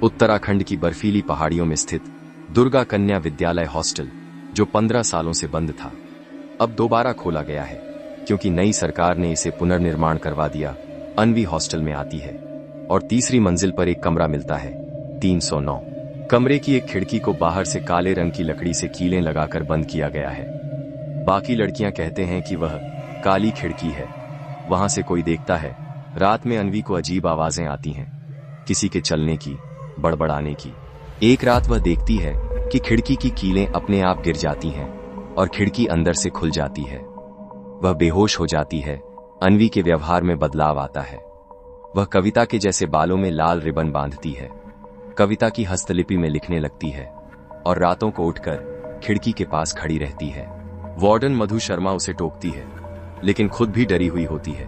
उत्तराखंड की बर्फीली पहाड़ियों में स्थित दुर्गा कन्या विद्यालय हॉस्टल, जो 15 सालों से बंद था, अब दोबारा खोला गया है क्योंकि नई सरकार ने इसे पुनर्निर्माण करवा दिया। अन्वी हॉस्टल में आती है और तीसरी मंजिल पर एक कमरा मिलता है, 309। कमरे की एक खिड़की को बाहर से काले रंग की लकड़ी से कीलें लगाकर बंद किया गया है। बाकी लड़कियां कहते हैं कि वह काली खिड़की है, वहां से कोई देखता है। रात में अन्वी को अजीब आवाजें आती हैं, किसी के चलने की, बड़बड़ाने की। एक रात वह देखती है कि खिड़की की कीलें अपने आप गिर जाती हैं और खिड़की अंदर से खुल जाती है। वह बेहोश हो जाती है। अन्वी के व्यवहार में बदलाव आता है। वह कविता के जैसे बालों में लाल रिबन बांधती है, कविता की हस्तलिपि में लिखने लगती है और रातों को उठकर खिड़की के पास खड़ी रहती है। वार्डन मधु शर्मा उसे टोकती है, लेकिन खुद भी डरी हुई होती है।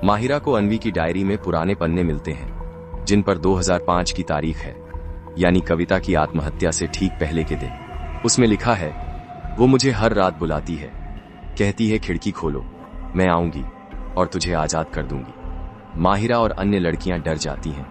माहिरा को अन्वी की डायरी में पुराने पन्ने मिलते हैं जिन पर 2005 की तारीख है, यानी कविता की आत्महत्या से ठीक पहले के दिन। उसमें लिखा है, वो मुझे हर रात बुलाती है, कहती है खिड़की खोलो, मैं आऊंगी और तुझे आजाद कर दूंगी। माहिरा और अन्य लड़कियां डर जाती हैं।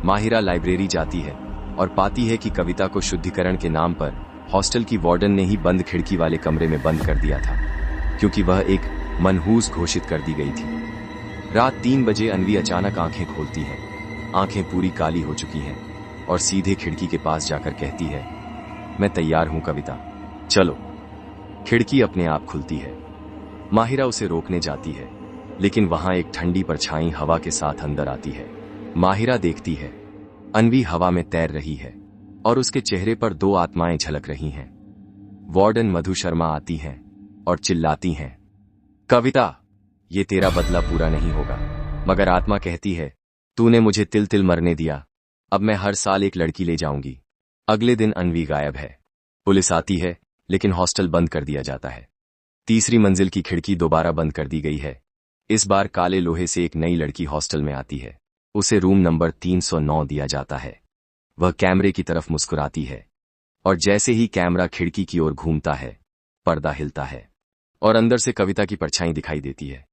माहिरा लाइब्रेरी जाती है और पाती है कि कविता को शुद्धिकरण के नाम पर हॉस्टल की वार्डन ने ही बंद खिड़की वाले कमरे में बंद कर दिया था, क्योंकि वह एक मनहूस घोषित कर दी गई थी। रात 3 बजे अन्वी अचानक आंखें खोलती है। आंखें पूरी काली हो चुकी हैं और सीधे खिड़की के पास जाकर कहती है, मैं तैयार हूं कविता, चलो। खिड़की अपने आप खुलती है। माहिरा उसे रोकने जाती है, लेकिन वहां एक ठंडी परछाई हवा के साथ अंदर आती है। माहिरा देखती है, अन्वी हवा में तैर रही है और उसके चेहरे पर 2 आत्माएं झलक रही हैं। वार्डन मधु शर्मा आती हैं और चिल्लाती हैं, कविता, ये तेरा बदला पूरा नहीं होगा। मगर आत्मा कहती है, तूने मुझे तिल तिल मरने दिया, अब मैं हर साल एक लड़की ले जाऊंगी। अगले दिन अन्वी गायब है। पुलिस आती है, लेकिन हॉस्टल बंद कर दिया जाता है। तीसरी मंजिल की खिड़की दोबारा बंद कर दी गई है। इस बार काले लोहे से एक नई लड़की हॉस्टल में आती है। उसे रूम नंबर 309 दिया जाता है। वह कैमरे की तरफ मुस्कुराती है और जैसे ही कैमरा खिड़की की ओर घूमता है, पर्दा हिलता है और अंदर से कविता की परछाई दिखाई देती है।